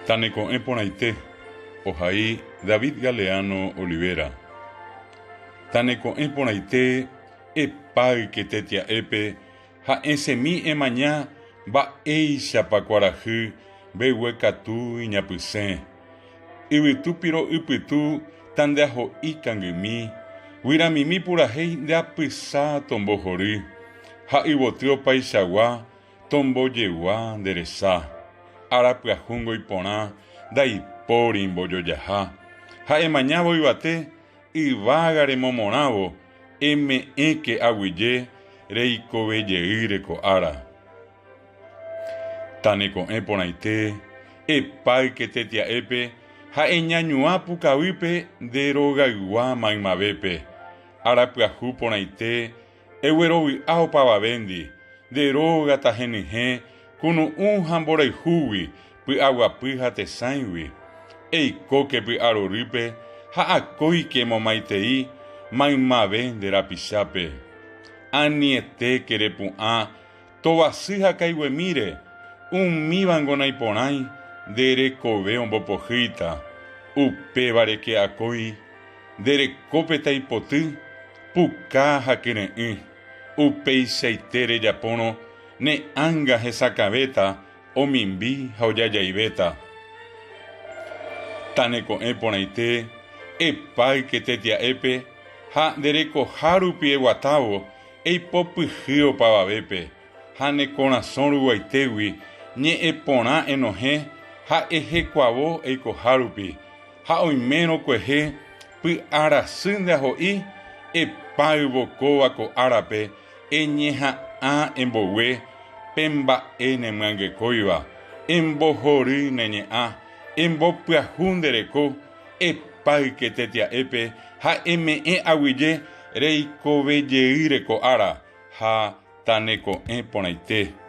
Taneko'ẽ porãite ohai David Galeano Olivera. Taneko'ẽ porãite epáyke tetia'épe ha'esemi emaña mba'éichapa kuarahy mbeguekatu iñapysẽ. Yvytúpiro ypytũ tandeaho'i kangymi, g̃uiramimi purahéi ndeapysa tombohory, ha yvoty opaichagua tombojegua nderesa. Arapyahúngo iporã ndaipóri mbojojaha. Ha'emañávo yvate yvága remomorãvo eme'ẽke aguyje reikovejeýreko ára. Taneko'ẽ porãite epáyke tetia'épe ha eñañuã pukavýpe nderogaygua maymavépe. Arapyahu porãite eguerovy'a opavavéndi nderóga tahenyhẽ kunu'ũ ha mborayhúgui py'aguapy ha tesãigui. Eikóke py'arorýpe ha akóike momaitei maymave nderapichápe. Anietéke repu'ã tovasy ha kaiguemíre umívango naiporãi nderekove ombopohýita. Upévareke akói nderekópe taipoty puka ha kyre'ỹ. Upeichaite rejapórõ ne'ãnga hesakavéta omimbi ha ojajaivéta. Taneko'ẽ porãite epáyke tetia'épe ha nderekoha rupi eguatávo eipopyhy opavavépe ha ne korasõ ruguaitégui ñe'ẽporã enohẽ ha ehekuavo eikoha rupi ha oimérõ kuehe py'arasy ndeaho'i epáyvokóva ko árape eñeha'ã embogue pe mba'e nemyangekóiva embohory neñe'ã embopyahu ndereko epáyke tetia'épe ha eme'ẽ aguyje reikovejeýreko ára ha taneko'ẽ porãite.